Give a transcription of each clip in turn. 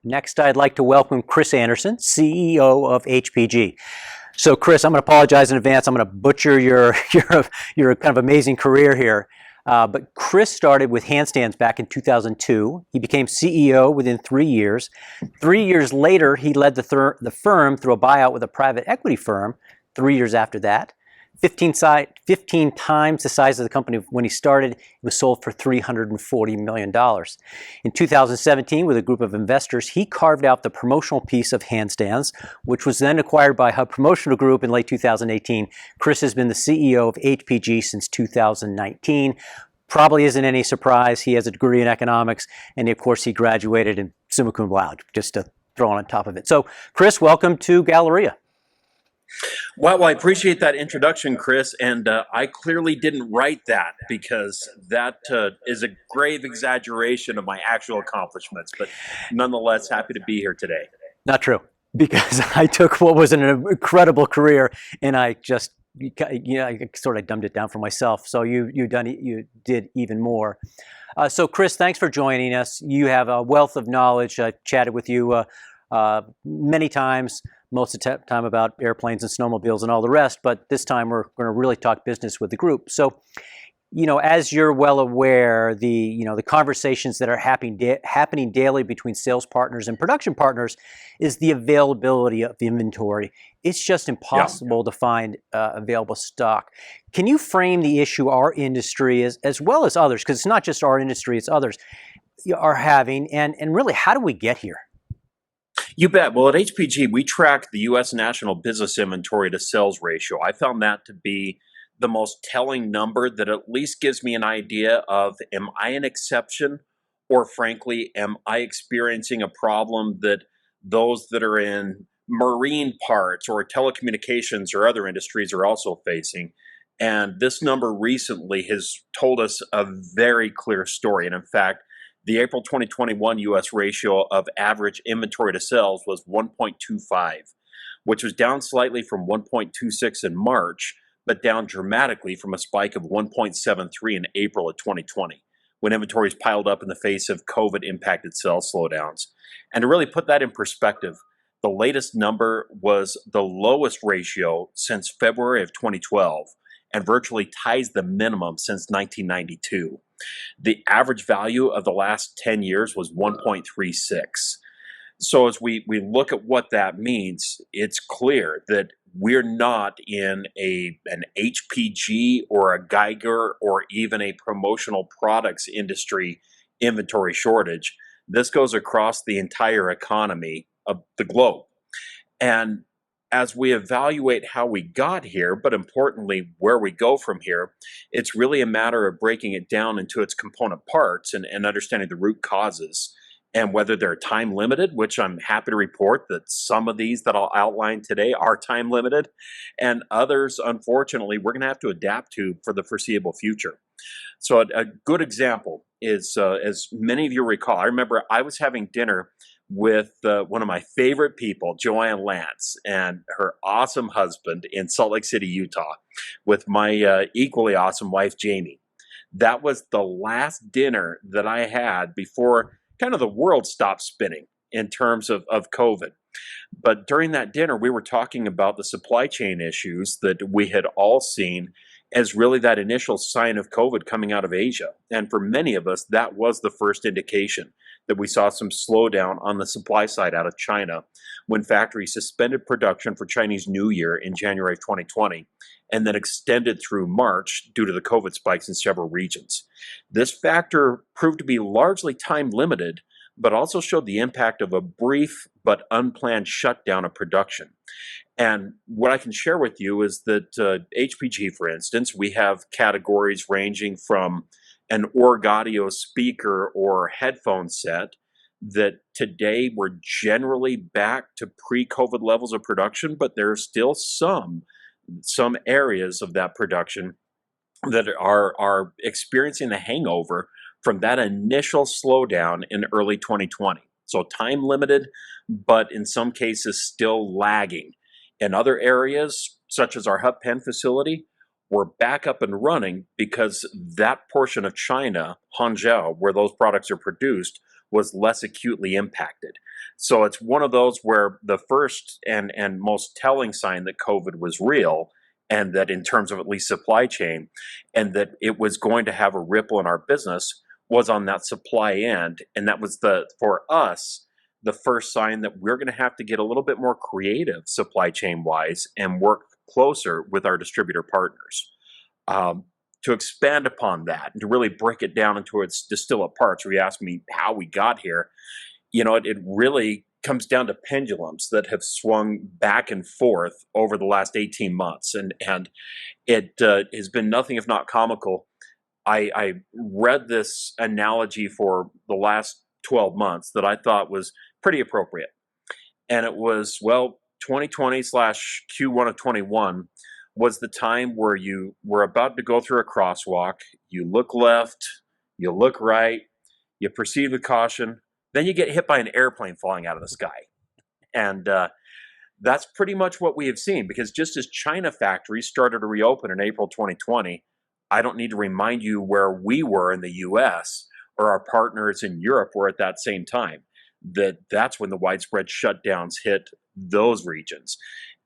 Next, I'd like to welcome Chris Anderson, CEO of HBG. So, Chris, I'm going to apologize in advance. I'm going to butcher your kind of amazing career here. But Chris started with handstands back in 2002. He became CEO within 3 years. 3 years later, he led the firm through a buyout with a private equity firm. 3 years after that, 15 times the size of the company when he started, it was sold for $340 million. In 2017, with a group of investors, he carved out the promotional piece of handstands, which was then acquired by Hub Promotional Group in late 2018. Chris has been the CEO of HPG since 2019. Probably isn't any surprise. He has a degree in economics, and of course, he graduated in summa cum laude, just to throw on top of it. So, Chris, welcome to Galleria. Well, I appreciate that introduction, Chris, and I clearly didn't write that because that is a grave exaggeration of my actual accomplishments, but nonetheless, happy to be here today. Not true, because I took what was an incredible career and I just, I sort of dumbed it down for myself. So you did even more. So Chris, thanks for joining us. You have a wealth of knowledge. I chatted with you many times, most of the time about airplanes and snowmobiles and all the rest, but this time we're going to really talk business with the group. So, as you're well aware, the conversations that are happening daily between sales partners and production partners is the availability of inventory. It's just impossible to find available stock. Can you frame the issue our industry as well as others, because it's not just our industry, it's others, are having, and really, how do we get here? You bet. Well, at HPG, we track the U.S. national business inventory to sales ratio. I found that to be the most telling number that at least gives me an idea of, am I an exception, or frankly, am I experiencing a problem that those that are in marine parts or telecommunications or other industries are also facing? And this number recently has told us a very clear story. And in fact, the April 2021 U.S. ratio of average inventory to sales was 1.25, which was down slightly from 1.26 in March, but down dramatically from a spike of 1.73 in April of 2020, when inventories piled up in the face of COVID-impacted sales slowdowns. And to really put that in perspective, the latest number was the lowest ratio since February of 2012 and virtually ties the minimum since 1992. The average value of the last 10 years was 1.36. So as we look at what that means, it's clear that we're not in an HPG or a Geiger or even a promotional products industry inventory shortage. This goes across the entire economy of the globe. And as we evaluate how we got here, but importantly, where we go from here, it's really a matter of breaking it down into its component parts and understanding the root causes and whether they're time limited, which I'm happy to report that some of these that I'll outline today are time limited, and others, unfortunately, we're going to have to adapt to for the foreseeable future. So a good example is, as many of you recall, I remember I was having dinner with one of my favorite people, Joanne Lance, and her awesome husband in Salt Lake City, Utah, with my equally awesome wife, Jamie. That was the last dinner that I had before kind of the world stopped spinning in terms of COVID. But during that dinner, we were talking about the supply chain issues that we had all seen as really that initial sign of COVID coming out of Asia. And for many of us, that was the first indication that we saw some slowdown on the supply side out of China when factories suspended production for Chinese New Year in January of 2020 and then extended through March due to the COVID spikes in several regions. This factor proved to be largely time limited, but also showed the impact of a brief but unplanned shutdown of production. And what I can share with you is that HPG, for instance, we have categories ranging from an Org Audio speaker or headphone set that today we're generally back to pre-COVID levels of production, but there are still some areas of that production that are experiencing the hangover from that initial slowdown in early 2020. So time limited, but in some cases still lagging. In other areas, such as our Hub Pen facility, we're back up and running because that portion of China, Hangzhou, where those products are produced, was less acutely impacted. So it's one of those where the first and most telling sign that COVID was real, and that in terms of at least supply chain, and that it was going to have a ripple in our business, was on that supply end. And that was for us, the first sign that we're going to have to get a little bit more creative supply chain wise and work closer with our distributor partners. To expand upon that and to really break it down into its distillate parts, where you ask me how we got here, it really comes down to pendulums that have swung back and forth over the last 18 months. And it has been nothing if not comical. I read this analogy for the last 12 months that I thought was pretty appropriate. And it was, well, 2020 slash Q1 of 21 was the time where you were about to go through a crosswalk. You look left, you look right, you proceed with caution, then you get hit by an airplane falling out of the sky. And that's pretty much what we have seen, because just as China factories started to reopen in April 2020, I don't need to remind you where we were in the US or our partners in Europe were at that same time. That's when the widespread shutdowns hit those regions.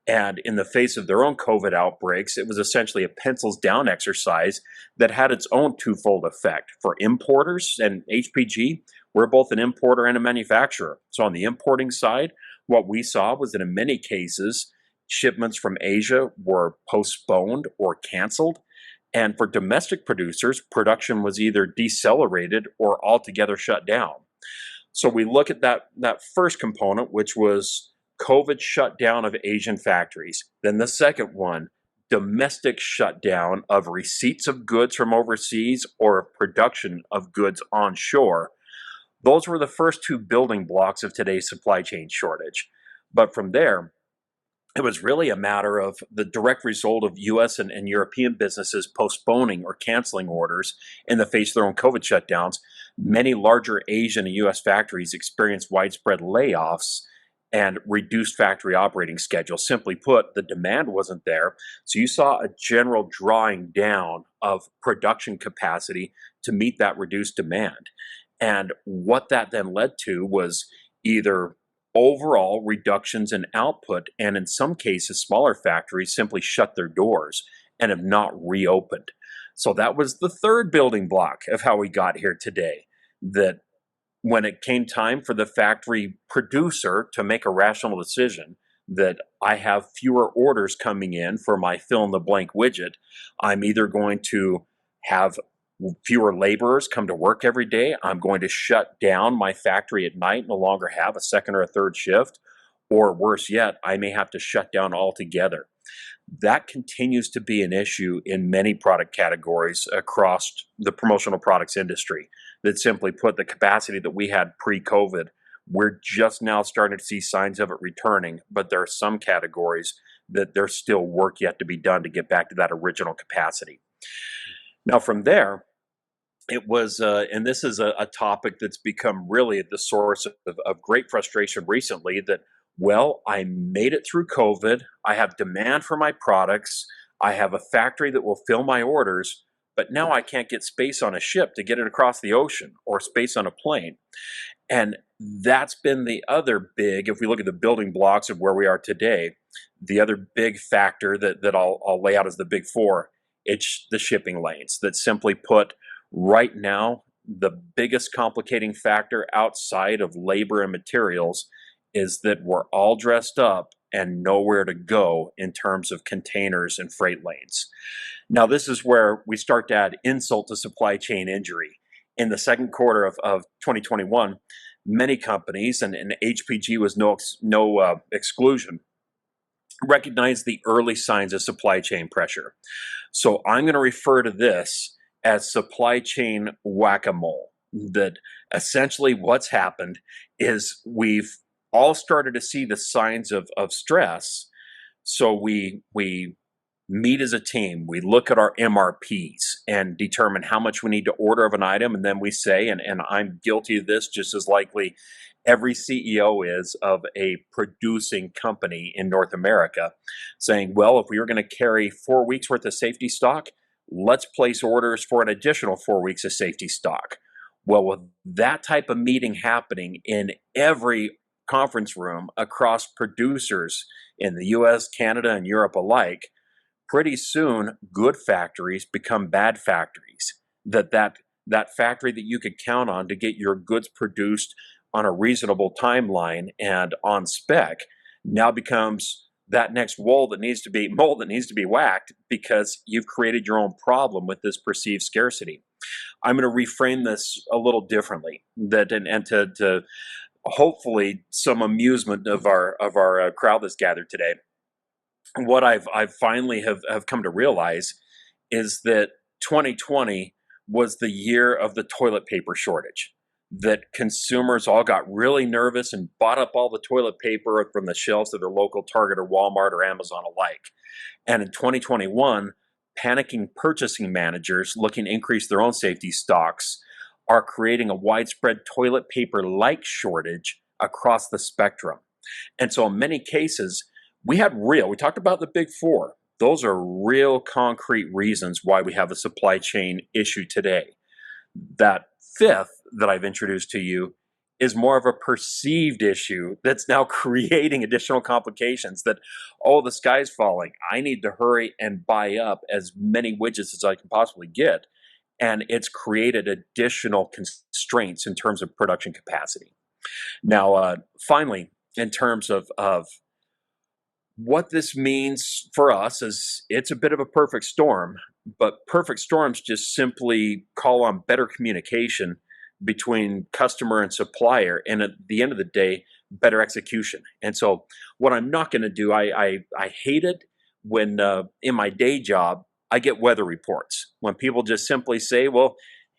And in the face of their own COVID outbreaks, it was essentially a pencils down exercise that had its own twofold effect. For importers and HPG, we're both an importer and a manufacturer. So on the importing side, what we saw was that in many cases, shipments from Asia were postponed or canceled. And for domestic producers, production was either decelerated or altogether shut down. So we look at that first component, which was COVID shutdown of Asian factories. Then the second one, domestic shutdown of receipts of goods from overseas or production of goods onshore. Those were the first two building blocks of today's supply chain shortage. But from there, it was really a matter of the direct result of US and European businesses postponing or canceling orders in the face of their own COVID shutdowns. Many larger Asian and US factories experienced widespread layoffs and reduced factory operating schedules. Simply put, the demand wasn't there. So you saw a general drawing down of production capacity to meet that reduced demand. And what that then led to was either overall reductions in output, and in some cases, smaller factories simply shut their doors and have not reopened. So that was the third building block of how we got here today, that when it came time for the factory producer to make a rational decision that I have fewer orders coming in for my fill in the blank widget, I'm either going to have fewer laborers come to work every day, I'm going to shut down my factory at night, no longer have a second or a third shift, or worse yet, I may have to shut down altogether. That continues to be an issue in many product categories across the promotional products industry. That simply put, the capacity that we had pre-COVID, we're just now starting to see signs of it returning, but there are some categories that there's still work yet to be done to get back to that original capacity. Now from there, it was, and this is a topic that's become really the source of great frustration recently, that, well, I made it through COVID, I have demand for my products, I have a factory that will fill my orders, but now I can't get space on a ship to get it across the ocean or space on a plane. And that's been the other big, if we look at the building blocks of where we are today, the other big factor that I'll lay out as the big four, it's the shipping lanes. That simply put, right now, the biggest complicating factor outside of labor and materials is that we're all dressed up and nowhere to go in terms of containers and freight lanes. Now, this is where we start to add insult to supply chain injury. In the second quarter of 2021, many companies, and HPG was no exclusion, recognized the early signs of supply chain pressure. So I'm going to refer to this as supply chain whack-a-mole. That essentially what's happened is we've all started to see the signs of stress. So we meet as a team, we look at our MRPs and determine how much we need to order of an item, and then we say, and I'm guilty of this just as likely every CEO is of a producing company in North America, saying, well, if we were going to carry 4 weeks worth of safety stock, let's place orders for an additional 4 weeks of safety stock. Well, with that type of meeting happening in every conference room across producers in the US, Canada, and Europe alike, pretty soon good factories become bad factories. That factory that you could count on to get your goods produced on a reasonable timeline and on spec now becomes that next mold that needs to be whacked because you've created your own problem with this perceived scarcity. I'm going to reframe this a little differently, that and to hopefully some amusement of our crowd that's gathered today. What I've finally have come to realize is that 2020 was the year of the toilet paper shortage. That consumers all got really nervous and bought up all the toilet paper from the shelves of their local Target or Walmart or Amazon alike. And in 2021, panicking purchasing managers looking to increase their own safety stocks are creating a widespread toilet paper like shortage across the spectrum. And so, in many cases, we talked about the big four. Those are real concrete reasons why we have a supply chain issue today. That fifth that I've introduced to you is more of a perceived issue that's now creating additional complications that, oh, the sky's falling. I need to hurry and buy up as many widgets as I can possibly get. And it's created additional constraints in terms of production capacity. Now, finally, in terms of what this means for us is it's a bit of a perfect storm, but perfect storms just simply call on better communication between customer and supplier, and at the end of the day, better execution. And so, what I'm not going to do, I hate it when in my day job I get weather reports when people just simply say, "Well,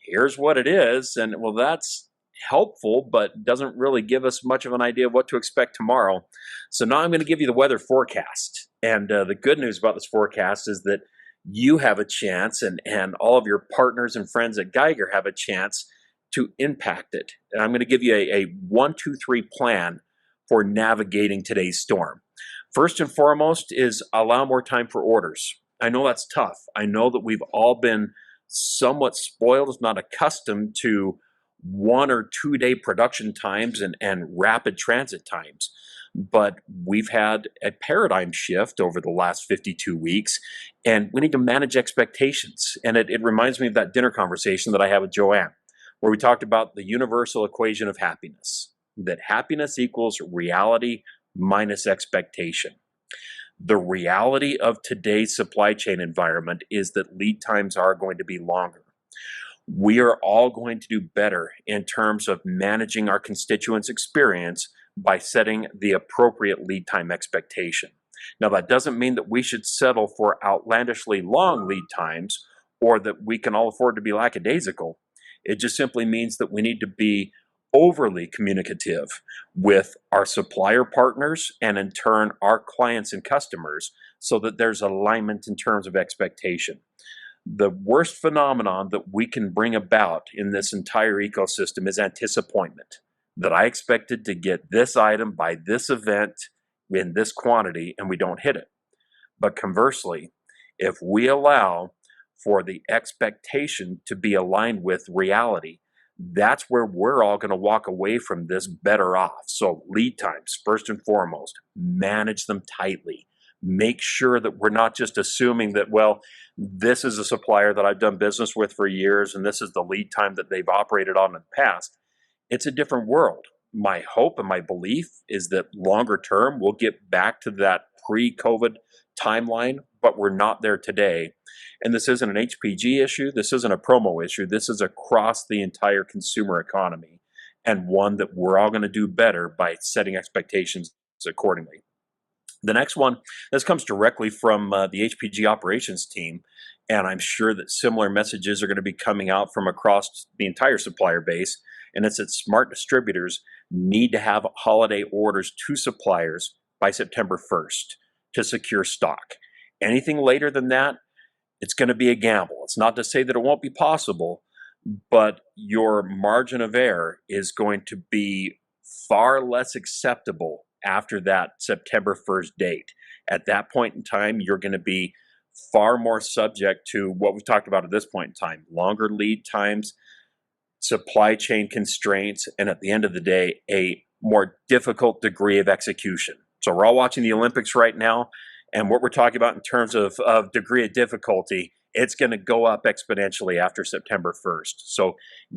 here's what it is," and well, that's helpful, but doesn't really give us much of an idea of what to expect tomorrow. So now I'm going to give you the weather forecast. And the good news about this forecast is that you have a chance, and all of your partners and friends at Geiger have a chance to impact it. And I'm going to give you a 1, 2, 3 plan for navigating today's storm. First and foremost is allow more time for orders. I know that's tough. I know that we've all been somewhat spoiled, if not accustomed to 1 or 2 day production times and rapid transit times. But we've had a paradigm shift over the last 52 weeks, and we need to manage expectations. And it reminds me of that dinner conversation that I had with Joanne, where we talked about the universal equation of happiness, that happiness equals reality minus expectation. The reality of today's supply chain environment is that lead times are going to be longer. We are all going to do better in terms of managing our constituents' experience by setting the appropriate lead time expectation. Now, that doesn't mean that we should settle for outlandishly long lead times or that we can all afford to be lackadaisical. It just simply means that we need to be overly communicative with our supplier partners and in turn our clients and customers so that there's alignment in terms of expectation. The worst phenomenon that we can bring about in this entire ecosystem is anticipation. That I expected to get this item by this event in this quantity and we don't hit it. But conversely, if we allow for the expectation to be aligned with reality, that's where we're all going to walk away from this better off. So lead times, first and foremost, manage them tightly. Make sure that we're not just assuming that, well, this is a supplier that I've done business with for years and this is the lead time that they've operated on in the past. It's a different world. My hope and my belief is that longer term, we'll get back to that pre-COVID timeline, but we're not there today. And this isn't an HPG issue. This isn't a promo issue. This is across the entire consumer economy, and one that we're all going to do better by setting expectations accordingly. The next one, this comes directly from the HPG operations team, and I'm sure that similar messages are going to be coming out from across the entire supplier base, and it's that smart distributors need to have holiday orders to suppliers by September 1st to secure stock. Anything later than that, it's going to be a gamble. It's not to say that it won't be possible, but your margin of error is going to be far less acceptable after that September 1st date. At that point in time, you're going to be far more subject to what we've talked about at this point in time, longer lead times, supply chain constraints, and at the end of the day, a more difficult degree of execution. So we're all watching the Olympics right now, and what we're talking about in terms of degree of difficulty, it's going to go up exponentially after September 1st. So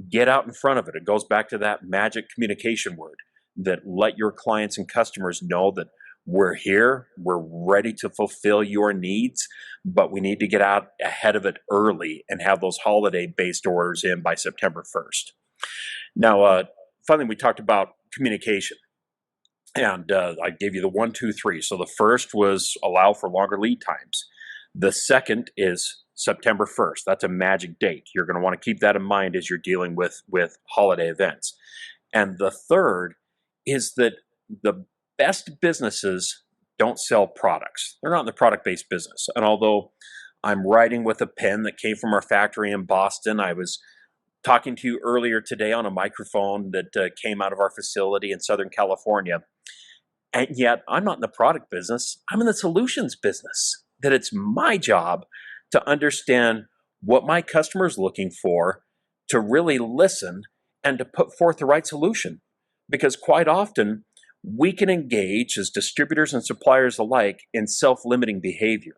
get out in front of it. It goes back to that magic communication word, that let your clients and customers know that we're here, we're ready to fulfill your needs, but we need to get out ahead of it early and have those holiday-based orders in by September 1st. Now, finally, we talked about communication. And I gave you the 1, 2, 3. So the first was allow for longer lead times. The second is September 1st. That's a magic date. You're going to want to keep that in mind as you're dealing with holiday events. And the third is that the best businesses don't sell products. They're not in the product-based business. And although I'm writing with a pen that came from our factory in Boston, I was talking to you earlier today on a microphone that came out of our facility in Southern California. And yet I'm not in the product business. I'm in the solutions business. That it's my job to understand what my customer is looking for, to really listen, and to put forth the right solution. Because quite often, we can engage as distributors and suppliers alike in self-limiting behavior.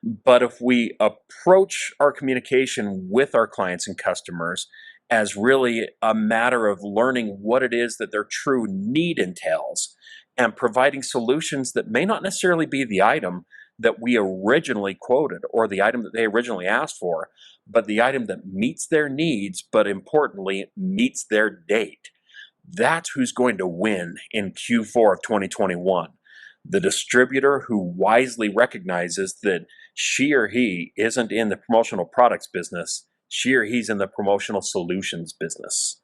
But if we approach our communication with our clients and customers as really a matter of learning what it is that their true need entails and providing solutions that may not necessarily be the item that we originally quoted or the item that they originally asked for, but the item that meets their needs, but importantly, meets their date. That's who's going to win in Q4 of 2021. The distributor who wisely recognizes that she or he isn't in the promotional products business, she or he's in the promotional solutions business.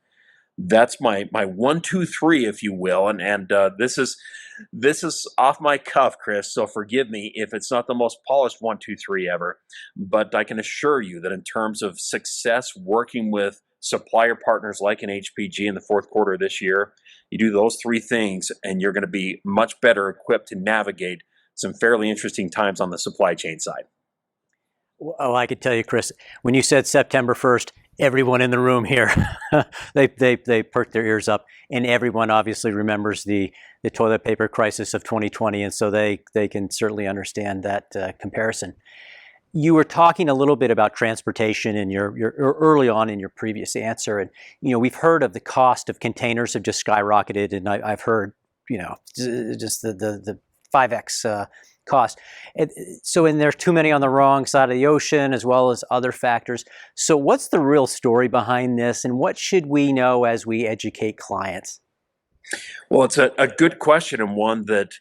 That's my 1, 2, 3, if you will, and this is off my cuff, Chris. So forgive me if it's not the most polished 1, 2, 3 ever, but I can assure you that in terms of success working with supplier partners like an HPG in the fourth quarter of this year, you do those 3 things, and you're going to be much better equipped to navigate some fairly interesting times on the supply chain side. Well, I could tell you, Chris, when you said September 1st, everyone in the room here, they perked their ears up, and everyone obviously remembers the toilet paper crisis of 2020, and so they can certainly understand that comparison. You were talking a little bit about transportation in your early on in your previous answer, and we've heard of the cost of containers have just skyrocketed, and I've heard just the 5x cost. And there's too many on the wrong side of the ocean, as well as other factors. So what's the real story behind this, and what should we know as we educate clients? Well, it's a good question, and one that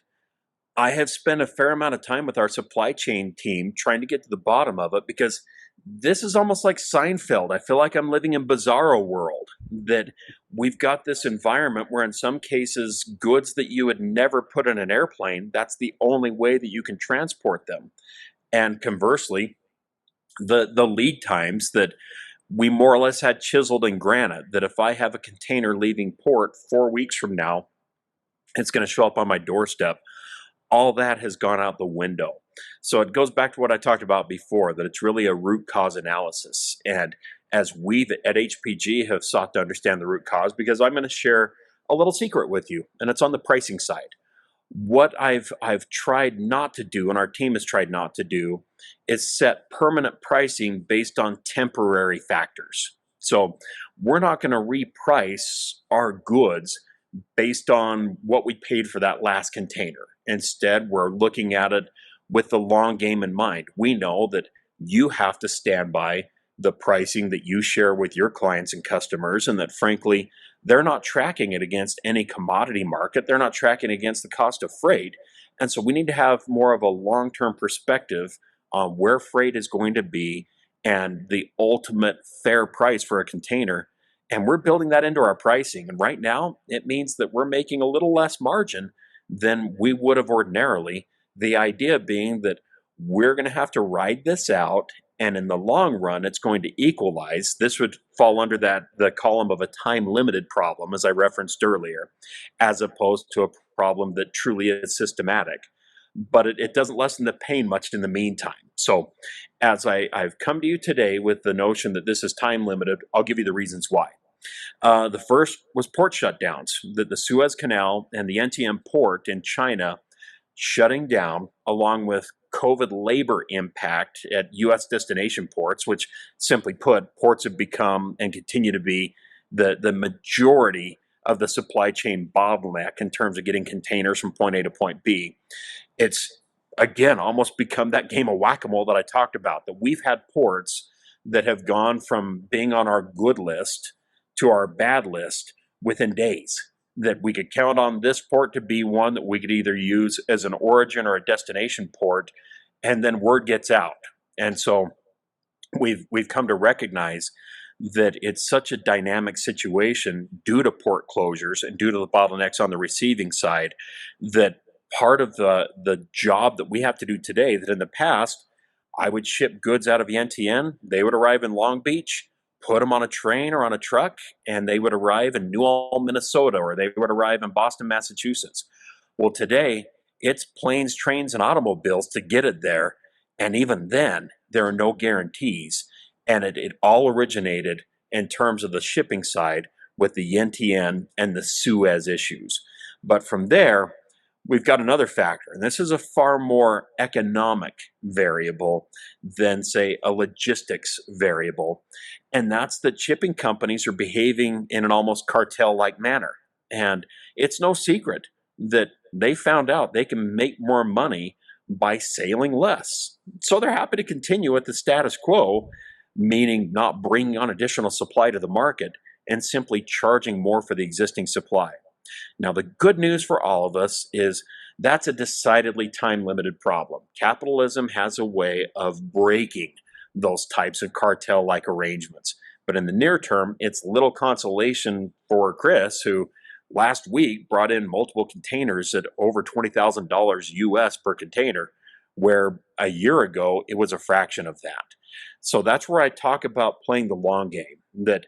I have spent a fair amount of time with our supply chain team trying to get to the bottom of it, because this is almost like Seinfeld. I feel like I'm living in bizarro world, that we've got this environment where in some cases goods that you would never put in an airplane, that's the only way that you can transport them. And conversely, the lead times that we more or less had chiseled in granite, that if I have a container leaving port 4 weeks from now, it's going to show up on my doorstep. All that has gone out the window. So it goes back to what I talked about before, that it's really a root cause analysis. And as we at HPG have sought to understand the root cause, because I'm going to share a little secret with you, and it's on the pricing side. What I've tried not to do, and our team has tried not to do, is set permanent pricing based on temporary factors. So we're not going to reprice our goods based on what we paid for that last container. Instead, we're looking at it with the long game in mind. We know that you have to stand by the pricing that you share with your clients and customers, and that frankly, they're not tracking it against any commodity market. They're not tracking against the cost of freight. And so we need to have more of a long-term perspective on where freight is going to be and the ultimate fair price for a container. And we're building that into our pricing. And right now, it means that we're making a little less margin than we would have ordinarily. The idea being that we're going to have to ride this out, and in the long run, it's going to equalize. This would fall under the column of a time-limited problem, as I referenced earlier, as opposed to a problem that truly is systematic. But it doesn't lessen the pain much in the meantime. So as I've come to you today with the notion that this is time-limited, I'll give you the reasons why. The first was port shutdowns, the Suez Canal and the NTM port in China shutting down, along with COVID labor impact at U.S. destination ports, which simply put, ports have become and continue to be the majority of the supply chain bottleneck in terms of getting containers from point A to point B. It's, again, almost become that game of whack-a-mole that I talked about, that we've had ports that have gone from being on our good list to our bad list within days. That we could count on this port to be one that we could either use as an origin or a destination port, and then word gets out. And so we've come to recognize that it's such a dynamic situation due to port closures and due to the bottlenecks on the receiving side, that part of the job that we have to do today, that in the past I would ship goods out of Vientiane, they would arrive in Long Beach, put them on a train or on a truck, and they would arrive in New Ulm, Minnesota, or they would arrive in Boston, Massachusetts. Well, today, it's planes, trains, and automobiles to get it there, and even then, there are no guarantees, and it all originated in terms of the shipping side with the Vientiane and the Suez issues. But from there, we've got another factor, and this is a far more economic variable than, say, a logistics variable, and that's that shipping companies are behaving in an almost cartel-like manner. And it's no secret that they found out they can make more money by sailing less. So they're happy to continue at the status quo, meaning not bringing on additional supply to the market and simply charging more for the existing supply. Now, the good news for all of us is that's a decidedly time-limited problem. Capitalism has a way of breaking those types of cartel-like arrangements. But in the near term, it's little consolation for Chris, who last week brought in multiple containers at over $20,000 US per container, where a year ago it was a fraction of that. So that's where I talk about playing the long game, that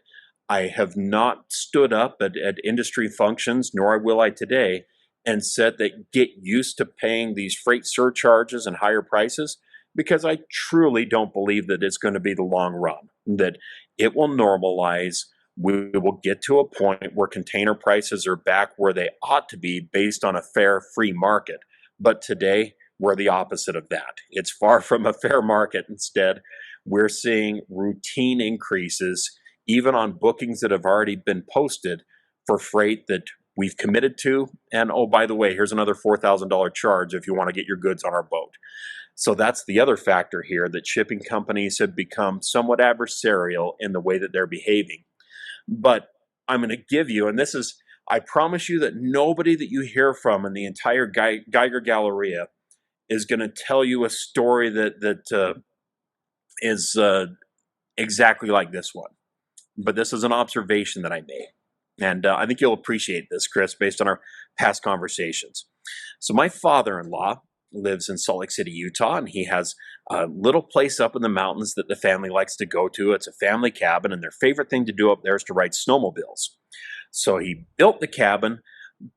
I have not stood up at industry functions, nor will I today, and said that get used to paying these freight surcharges and higher prices, because I truly don't believe that it's going to be the long run, that it will normalize. We will get to a point where container prices are back where they ought to be based on a fair, free market. But today, we're the opposite of that. It's far from a fair market. Instead, we're seeing routine increases, even on bookings that have already been posted for freight that we've committed to. And oh, by the way, here's another $4,000 charge if you want to get your goods on our boat. So that's the other factor here, that shipping companies have become somewhat adversarial in the way that they're behaving. But I'm going to give you, and this is, I promise you that nobody that you hear from in the entire Geiger Galleria is going to tell you a story that is exactly like this one. But this is an observation that I made. And I think you'll appreciate this, Chris, based on our past conversations. So my father-in-law lives in Salt Lake City, Utah, and he has a little place up in the mountains that the family likes to go to. It's a family cabin, and their favorite thing to do up there is to ride snowmobiles. So he built the cabin,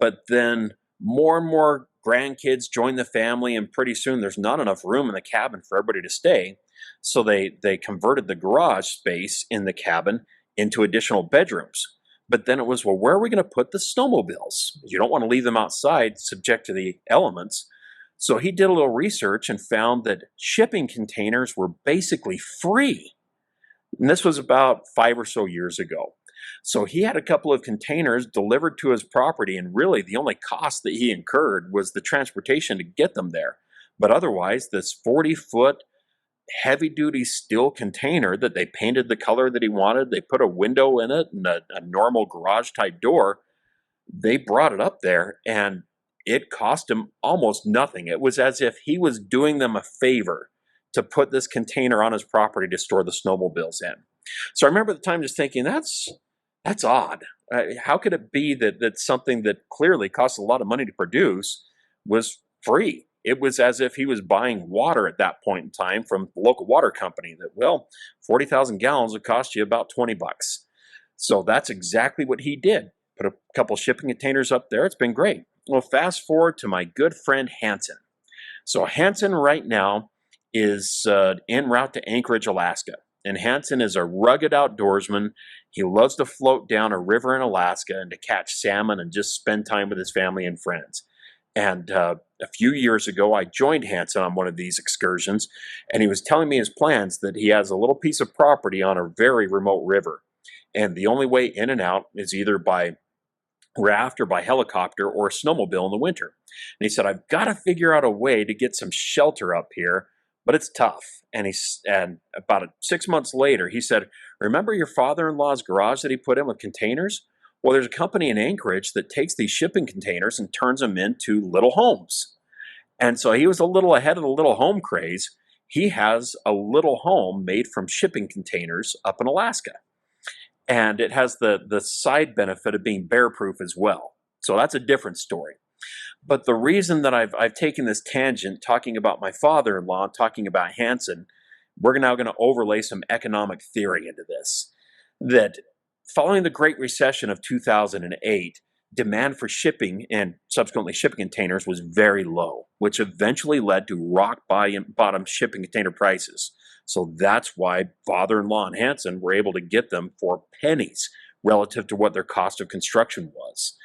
but then more and more grandkids join the family, and pretty soon there's not enough room in the cabin for everybody to stay. So they converted the garage space in the cabin into additional bedrooms. But then it was, well, where are we going to put the snowmobiles? You don't want to leave them outside subject to the elements. So he did a little research and found that shipping containers were basically free. And this was about 5 or so years ago. So he had a couple of containers delivered to his property, and really the only cost that he incurred was the transportation to get them there. But otherwise, this 40-foot heavy-duty steel container that they painted the color that he wanted, they put a window in it and a normal garage-type door, they brought it up there, and it cost him almost nothing. It was as if he was doing them a favor to put this container on his property to store the snowmobiles in. So I remember at the time just thinking, that's odd. How could it be that something that clearly costs a lot of money to produce was free? It was as if he was buying water at that point in time from the local water company that, well, 40,000 gallons would cost you about $20. So that's exactly what he did. Put a couple shipping containers up there. It's been great. Well, fast forward to my good friend Hanson. So Hanson right now is en route to Anchorage, Alaska. And Hanson is a rugged outdoorsman. He loves to float down a river in Alaska and to catch salmon and just spend time with his family and friends. And a few years ago, I joined Hanson on one of these excursions, and he was telling me his plans that he has a little piece of property on a very remote river. And the only way in and out is either by raft or by helicopter or a snowmobile in the winter. And he said, I've got to figure out a way to get some shelter up here, but it's tough. And about 6 months later, he said, remember your father-in-law's garage that he put in with containers? Well, there's a company in Anchorage that takes these shipping containers and turns them into little homes. And so he was a little ahead of the little home craze. He has a little home made from shipping containers up in Alaska. And it has the side benefit of being bear proof as well. So that's a different story. But the reason that I've taken this tangent talking about my father-in-law, talking about Hanson, we're now going to overlay some economic theory into this. That following the Great Recession of 2008, demand for shipping and subsequently shipping containers was very low, which eventually led to rock bottom shipping container prices. So that's why father-in-law and Hanson were able to get them for pennies relative to what their cost of construction was.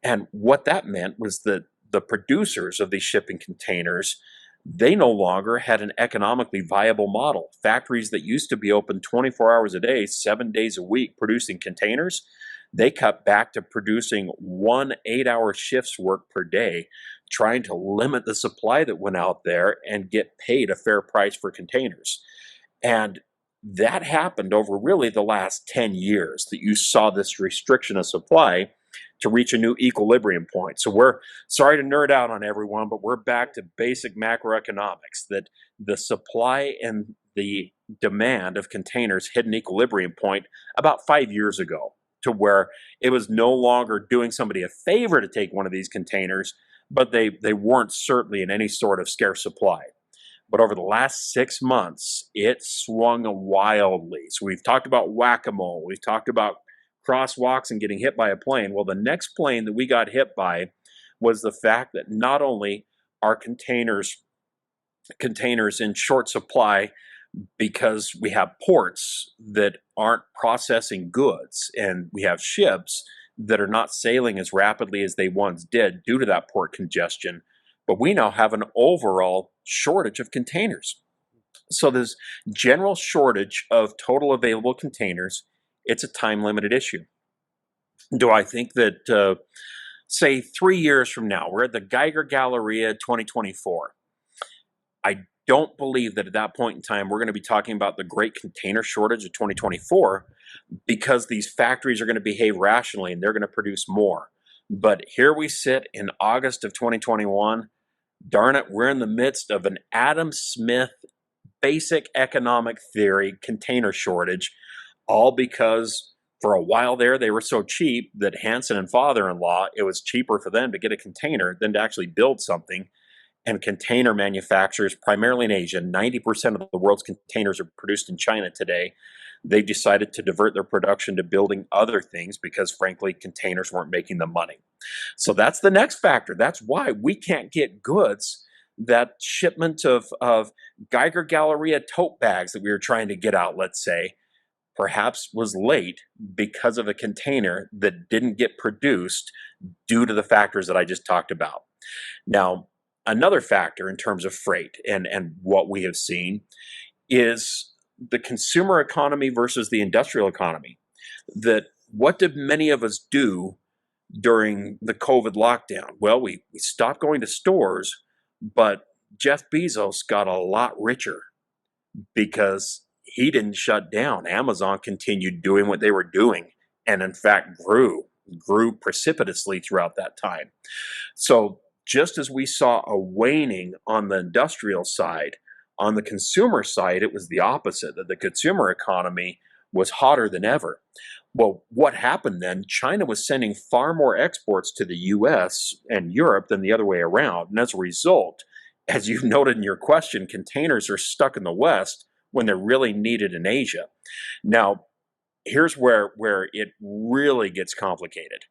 And what that meant was that the producers of these shipping containers, they no longer had an economically viable model. Factories that used to be open 24 hours a day, 7 days a week producing containers, they cut back to producing 1 8-hour shift's work per day, trying to limit the supply that went out there and get paid a fair price for containers. And that happened over really the last 10 years that you saw this restriction of supply to reach a new equilibrium point. So we're sorry to nerd out on everyone, but we're back to basic macroeconomics, that the supply and the demand of containers hit an equilibrium point about 5 years ago, to where it was no longer doing somebody a favor to take one of these containers, but they weren't certainly in any sort of scarce supply. But over the last 6 months, it swung wildly. So we've talked about whack-a-mole. We've talked about crosswalks and getting hit by a plane. Well, the next plane that we got hit by was the fact that not only are containers in short supply because we have ports that aren't processing goods, and we have ships that are not sailing as rapidly as they once did due to that port congestion, but we now have an overall shortage of containers. So this general shortage of total available containers, it's a time-limited issue. Do I think that, say, 3 years from now, we're at the Galleria 2024, I don't believe that at that point in time we're going to be talking about the great container shortage of 2024, because these factories are going to behave rationally and they're going to produce more. But here we sit in August of 2021. Darn it, we're in the midst of an Adam Smith basic economic theory container shortage, all because for a while there they were so cheap that Hanson and father-in-law, it was cheaper for them to get a container than to actually build something. And container manufacturers, primarily in Asia, 90% of the world's containers are produced in China today. They decided to divert their production to building other things because, frankly, containers weren't making them money. So that's the next factor. That's why we can't get goods. That shipment of Geiger Galleria tote bags that we were trying to get out, let's say, perhaps was late because of a container that didn't get produced due to the factors that I just talked about. Now, another factor in terms of freight and what we have seen is the consumer economy versus the industrial economy. That what did many of us do during the COVID lockdown? Well, we stopped going to stores, but Jeff Bezos got a lot richer because he didn't shut down. Amazon continued doing what they were doing, and in fact grew precipitously throughout that time. So just as we saw a waning on the industrial side, on the consumer side, it was the opposite, that the consumer economy was hotter than ever. Well, what happened then? China was sending far more exports to the US and Europe than the other way around. And as a result, as you've noted in your question, containers are stuck in the West when they're really needed in Asia. Now, here's where it really gets complicated,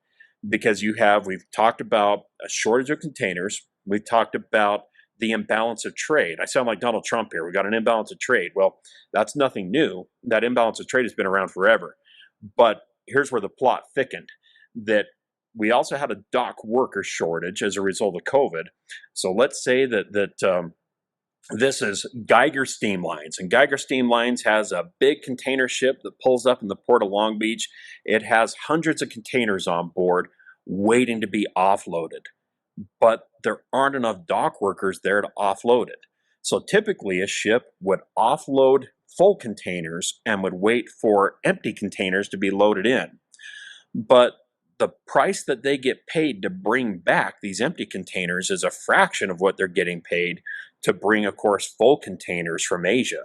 because we've talked about a shortage of containers. We've talked about the imbalance of trade. I sound like Donald Trump here. We got an imbalance of trade. Well, that's nothing new. That imbalance of trade has been around forever. But here's where the plot thickened, that we also had a dock worker shortage as a result of COVID. So let's say that this is Geiger Steam Lines, and Geiger Steam Lines has a big container ship that pulls up in the port of Long Beach. It has hundreds of containers on board waiting to be offloaded, but there aren't enough dock workers there to offload it. So typically a ship would offload full containers and would wait for empty containers to be loaded in. But the price that they get paid to bring back these empty containers is a fraction of what they're getting paid to bring, of course, full containers from Asia.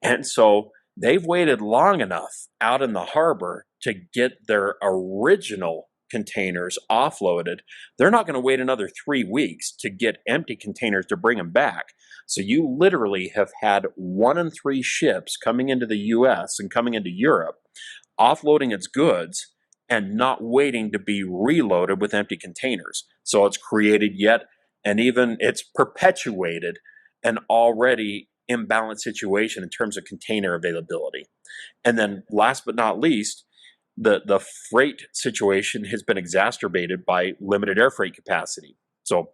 And so they've waited long enough out in the harbor to get their original containers offloaded. They're not going to wait another 3 weeks to get empty containers to bring them back. So you literally have had 1 in 3 ships coming into the US and coming into Europe, offloading its goods and not waiting to be reloaded with empty containers. So it's created yet, and even it's perpetuated an already imbalanced situation in terms of container availability. And then last but not least, the freight situation has been exacerbated by limited air freight capacity. So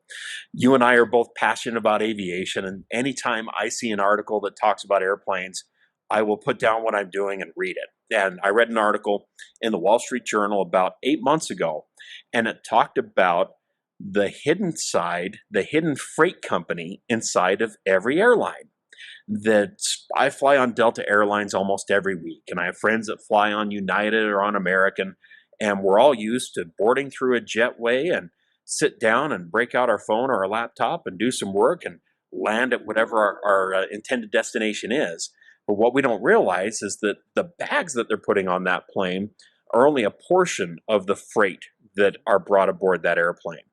you and I are both passionate about aviation, and anytime I see an article that talks about airplanes, I will put down what I'm doing and read it. And I read an article in the Wall Street Journal about 8 months ago, and it talked about the hidden side, the hidden freight company inside of every airline. That I fly on Delta Airlines almost every week, and I have friends that fly on United or on American, and we're all used to boarding through a jetway and sit down and break out our phone or our laptop and do some work and land at whatever our intended destination is. But what we don't realize is that the bags that they're putting on that plane are only a portion of the freight that are brought aboard that airplane.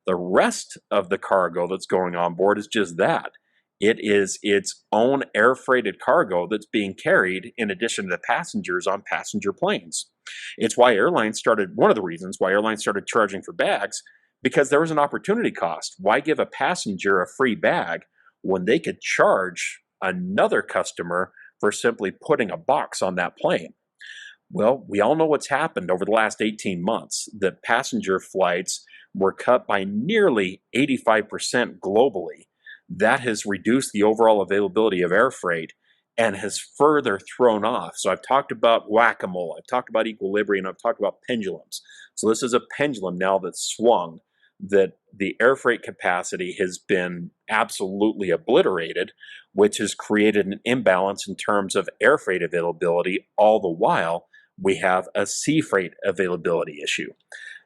The rest of the cargo that's going on board is just that. It is its own air freighted cargo that's being carried in addition to the passengers on passenger planes. It's why airlines started, one of the reasons why airlines started charging for bags, because there was an opportunity cost. Why give a passenger a free bag when they could charge another customer for simply putting a box on that plane? Well, we all know what's happened over the last 18 months. The passenger flights were cut by nearly 85% globally. That has reduced the overall availability of air freight and has further thrown off. So I've talked about whack-a-mole, I've talked about equilibrium, I've talked about pendulums. So this is a pendulum now that's swung, that the air freight capacity has been absolutely obliterated, which has created an imbalance in terms of air freight availability. All the while, we have a sea freight availability issue.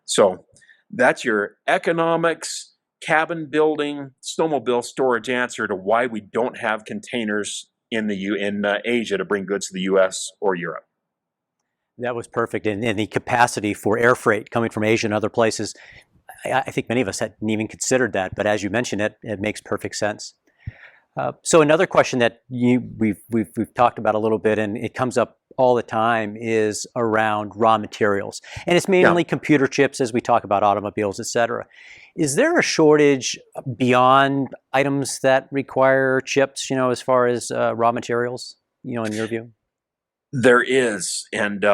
So that's your economics, cabin building, snowmobile storage answer to why we don't have containers in Asia to bring goods to the U.S. or Europe. That was perfect. And the capacity for air freight coming from Asia and other places, I think many of us hadn't even considered that. But as you mentioned, it makes perfect sense. So another question that we've talked about a little bit, and it comes up all the time, is around raw materials, and it's mainly computer chips as we talk about automobiles, et cetera. Is there a shortage beyond items that require chips? As far as raw materials, in your view? There is, and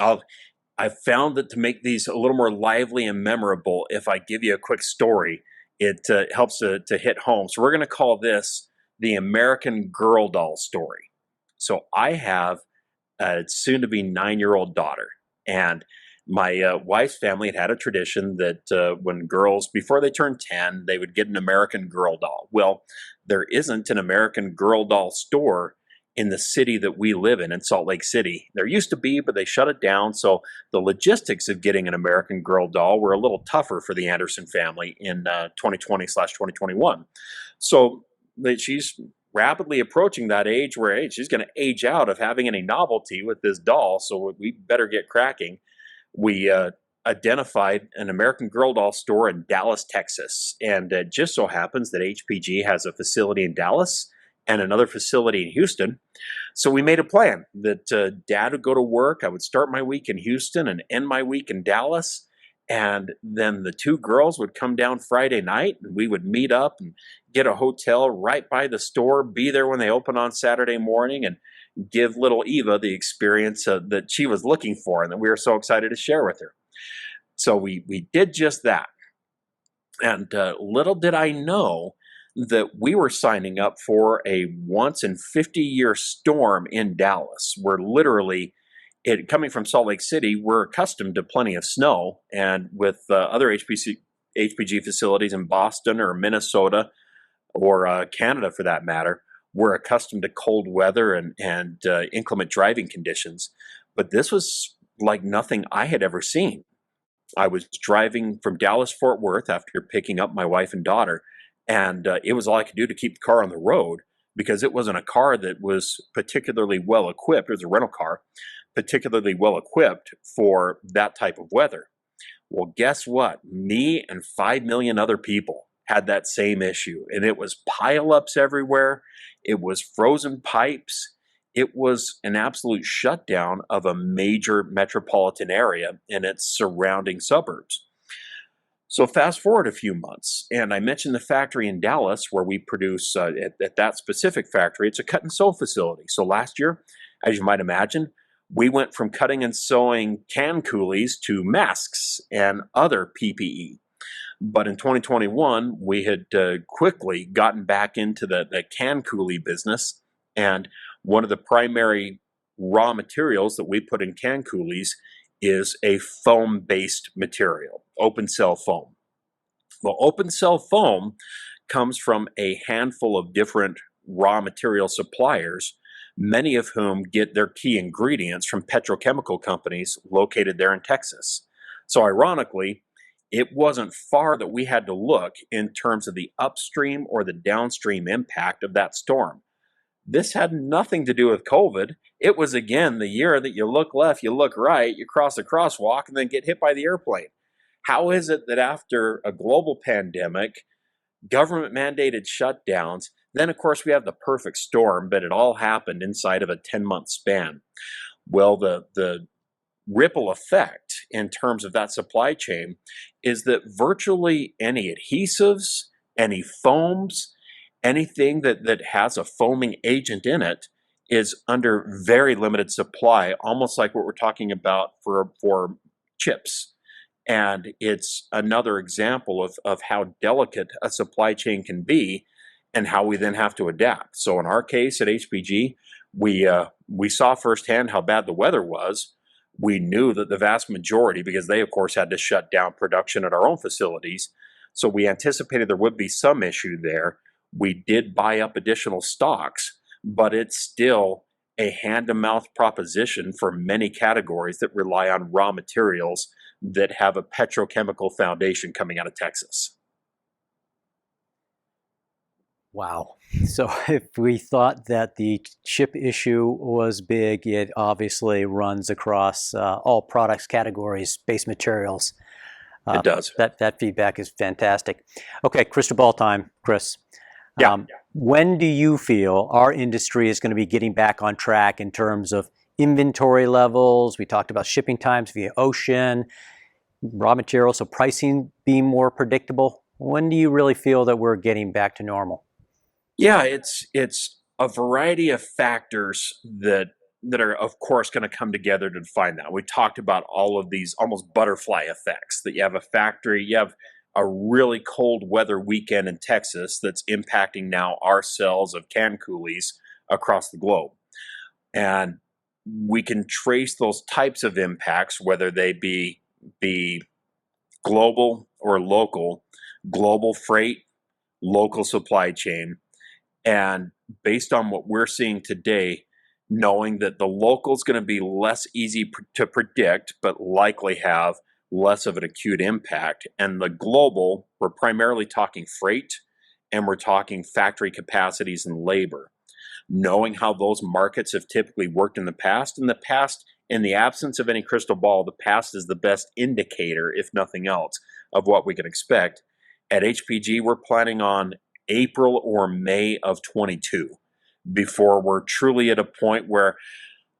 I've found that to make these a little more lively and memorable, if I give you a quick story, it helps to hit home. So we're going to call this the American Girl doll story. So I have a soon-to-be 9-year-old daughter, and my wife's family had a tradition that when girls, before they turned 10, they would get an American Girl doll. Well, there isn't an American Girl doll store in the city that we live in Salt Lake City. There used to be, but they shut it down. So the logistics of getting an American Girl doll were a little tougher for the Anderson family in 2020/2021. So she's rapidly approaching that age where, hey, she's going to age out of having any novelty with this doll. So we better get cracking. We identified an American Girl doll store in Dallas, Texas. And it just so happens that HPG has a facility in Dallas and another facility in Houston. So we made a plan that Dad would go to work, I would start my week in Houston and end my week in Dallas, and then the two girls would come down Friday night, and we would meet up and get a hotel right by the store, be there when they open on Saturday morning, and give little Eva the experience that she was looking for and that we were so excited to share with her. So we did just that. And little did I know that we were signing up for a once in 50-year storm in Dallas, where literally coming from Salt Lake City, we're accustomed to plenty of snow. And with other HPG facilities in Boston or Minnesota or Canada for that matter, we're accustomed to cold weather and inclement driving conditions. But this was like nothing I had ever seen. I was driving from Dallas Fort Worth after picking up my wife and daughter, and it was all I could do to keep the car on the road because it wasn't a car that was particularly well equipped. It was a rental car, particularly well equipped for that type of weather. Well, guess what? Me and 5 million other people had that same issue, and it was pileups everywhere. It was frozen pipes. It was an absolute shutdown of a major metropolitan area and its surrounding suburbs. So fast forward a few months, and I mentioned the factory in Dallas where we produce, at that specific factory, it's a cut and sew facility. So last year, as you might imagine, we went from cutting and sewing can coolies to masks and other PPE. But in 2021, we had quickly gotten back into the can coolie business. And one of the primary raw materials that we put in can coolies is a foam-based material, open cell foam. Well, open cell foam comes from a handful of different raw material suppliers, many of whom get their key ingredients from petrochemical companies located there in Texas. So ironically, it wasn't far that we had to look in terms of the upstream or the downstream impact of that storm. This had nothing to do with COVID. It was, again, the year that you look left, you look right, you cross a crosswalk, and then get hit by the airplane. How is it that after a global pandemic, government mandated shutdowns, then of course we have the perfect storm, but it all happened inside of a 10-month span? Well, the ripple effect in terms of that supply chain is that virtually any adhesives, any foams, anything that has a foaming agent in it is under very limited supply, almost like what we're talking about for chips. And it's another example of how delicate a supply chain can be and how we then have to adapt. So in our case at HBG, we saw firsthand how bad the weather was. We knew that the vast majority, because they of course had to shut down production at our own facilities, so we anticipated there would be some issue there. We did buy up additional stocks, but it's still a hand-to-mouth proposition for many categories that rely on raw materials that have a petrochemical foundation coming out of Texas. Wow. So if we thought that the chip issue was big, it obviously runs across all products categories, base materials. It does. That feedback is fantastic. Okay, crystal ball time, Chris. Yeah. When do you feel our industry is going to be getting back on track in terms of inventory levels? We talked about shipping times via ocean, raw materials, so pricing being more predictable. When do you really feel that we're getting back to normal? Yeah, it's a variety of factors that are of course going to come together to define that. We talked about all of these almost butterfly effects, that you have a factory, you have a really cold weather weekend in Texas that's impacting now our sales of can coolies across the globe. And we can trace those types of impacts, whether they be global or local, global freight, local supply chain. And based on what we're seeing today, knowing that the local is going to be less easy to predict, but likely have less of an acute impact. And the global, we're primarily talking freight and we're talking factory capacities and labor. Knowing how those markets have typically worked in the past, in the absence of any crystal ball, the past is the best indicator, if nothing else, of what we can expect. At HPG, we're planning on April or May of 22 before we're truly at a point where,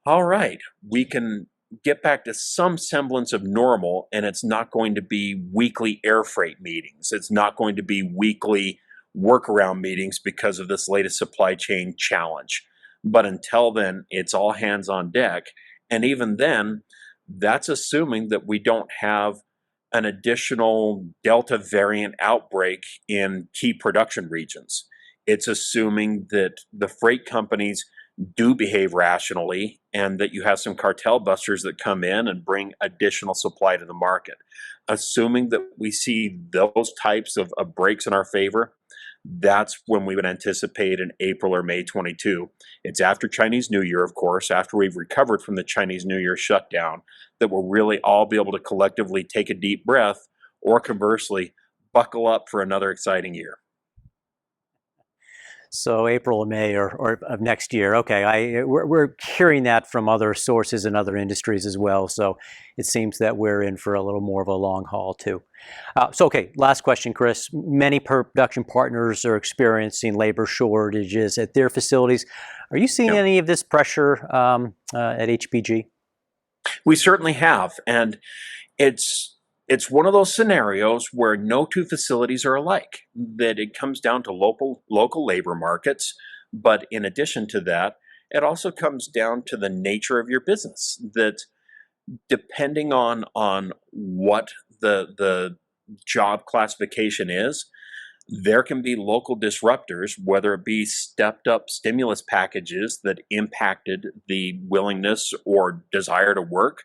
all right, we can get back to some semblance of normal, and it's not going to be weekly air freight meetings. It's not going to be weekly workaround meetings because of this latest supply chain challenge. But until then, it's all hands on deck. And even then, that's assuming that we don't have an additional Delta variant outbreak in key production regions. It's assuming that the freight companies do behave rationally and that you have some cartel busters that come in and bring additional supply to the market. Assuming that we see those types of breaks in our favor, that's when we would anticipate in April or May 22. It's after Chinese New Year, of course, after we've recovered from the Chinese New Year shutdown, that we'll really all be able to collectively take a deep breath, or conversely, buckle up for another exciting year. So April or May or of next year. Okay, we're hearing that from other sources in other industries as well. So it seems that we're in for a little more of a long haul too. Okay, last question, Chris. Many production partners are experiencing labor shortages at their facilities. Are you seeing Yeah. any of this pressure at HBG? We certainly have, and it's one of those scenarios where no two facilities are alike. That it comes down to local labor markets, but in addition to that, it also comes down to the nature of your business. That depending on what the job classification is, there can be local disruptors, whether it be stepped up stimulus packages that impacted the willingness or desire to work,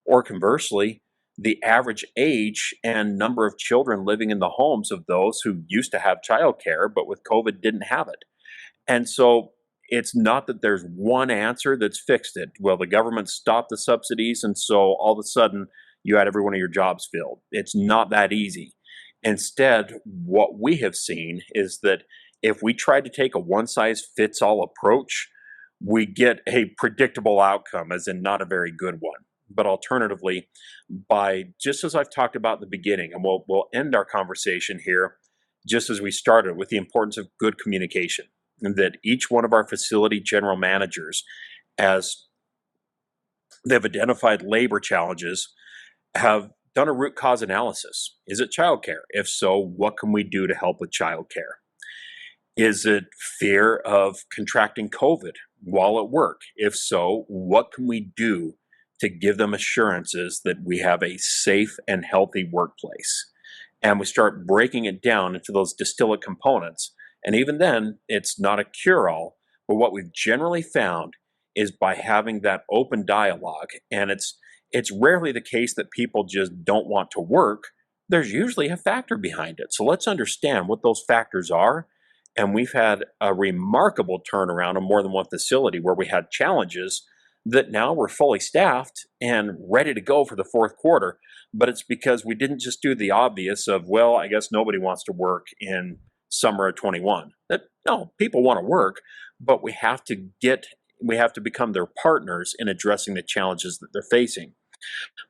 or conversely, the average age and number of children living in the homes of those who used to have childcare, but with COVID didn't have it. And so it's not that there's one answer that's fixed it. Well, the government stopped the subsidies, and so all of a sudden you had every one of your jobs filled. It's not that easy. Instead, what we have seen is that if we try to take a one size fits all approach, we get a predictable outcome, as in not a very good one. But alternatively, by just as I've talked about in the beginning, and we'll end our conversation here just as we started with the importance of good communication, and that each one of our facility general managers, as they've identified labor challenges, have done a root cause analysis. Is it childcare? If so, what can we do to help with childcare? Is it fear of contracting COVID while at work? If so, what can we do to give them assurances that we have a safe and healthy workplace? And we start breaking it down into those distillate components. And even then, it's not a cure-all, but what we've generally found is by having that open dialogue, and it's rarely the case that people just don't want to work. There's usually a factor behind it. So let's understand what those factors are. And we've had a remarkable turnaround on more than one facility where we had challenges that now we're fully staffed and ready to go for the fourth quarter. But it's because we didn't just do the obvious of, well, I guess nobody wants to work in summer of 21. No, people want to work, but we have to become their partners in addressing the challenges that they're facing.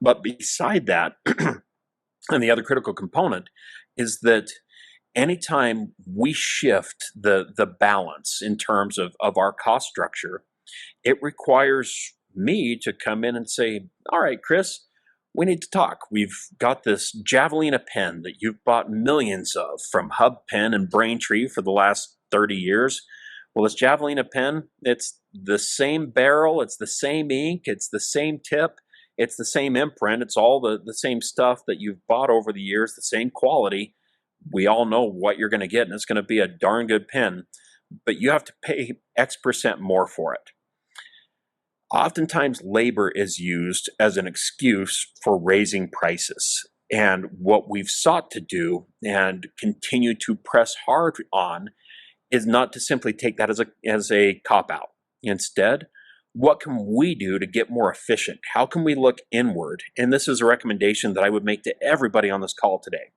But beside that, and the other critical component is that anytime we shift the balance in terms of our cost structure, it requires me to come in and say, all right, Chris, we need to talk. We've got this Javelina pen that you've bought millions of from Hub Pen and Braintree for the last 30 years. Well, this Javelina pen, it's the same barrel, it's the same ink, it's the same tip, it's the same imprint, it's all the same stuff that you've bought over the years, the same quality. We all know what you're going to get, and it's going to be a darn good pen, but you have to pay X% more for it. Oftentimes, labor is used as an excuse for raising prices. And what we've sought to do and continue to press hard on is not to simply take that as a cop-out. Instead, what can we do to get more efficient? How can we look inward? And this is a recommendation that I would make to everybody on this call today,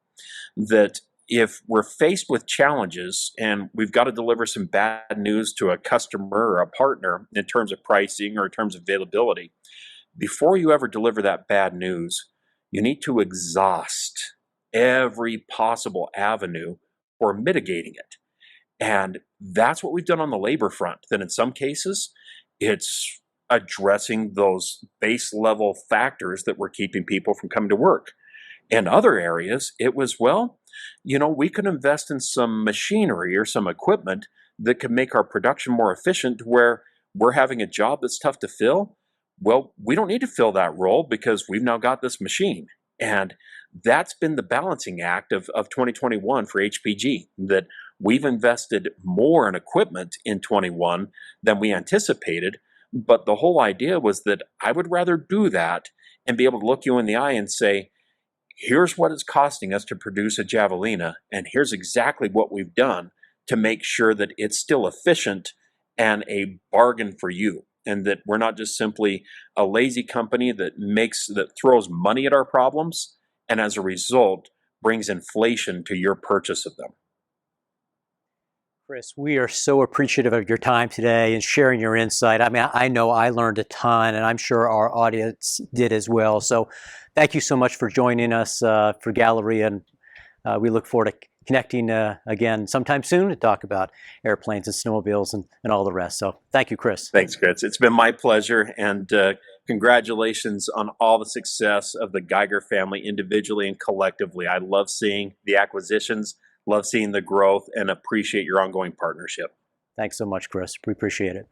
that if we're faced with challenges and we've got to deliver some bad news to a customer or a partner in terms of pricing or in terms of availability, before you ever deliver that bad news, you need to exhaust every possible avenue for mitigating it. And that's what we've done on the labor front. Then in some cases, it's addressing those base level factors that were keeping people from coming to work. In other areas, it was, well, we could invest in some machinery or some equipment that could make our production more efficient, where we're having a job that's tough to fill, well, we don't need to fill that role because we've now got this machine. And that's been the balancing act of 2021 for HPG, that we've invested more in equipment in 21 than we anticipated. But the whole idea was that I would rather do that and be able to look you in the eye and say, here's what it's costing us to produce a Javelina, and here's exactly what we've done to make sure that it's still efficient and a bargain for you. And that we're not just simply a lazy company that throws money at our problems and as a result brings inflation to your purchase of them. Chris, we are so appreciative of your time today and sharing your insight. I mean, I know I learned a ton, and I'm sure our audience did as well. So thank you so much for joining us for Galleria, and we look forward to connecting again sometime soon to talk about airplanes and snowmobiles and all the rest. So thank you, Chris. Thanks, Chris. It's been my pleasure, and congratulations on all the success of the Geiger family individually and collectively. I love seeing the acquisitions, love seeing the growth, and appreciate your ongoing partnership. Thanks so much, Chris. We appreciate it.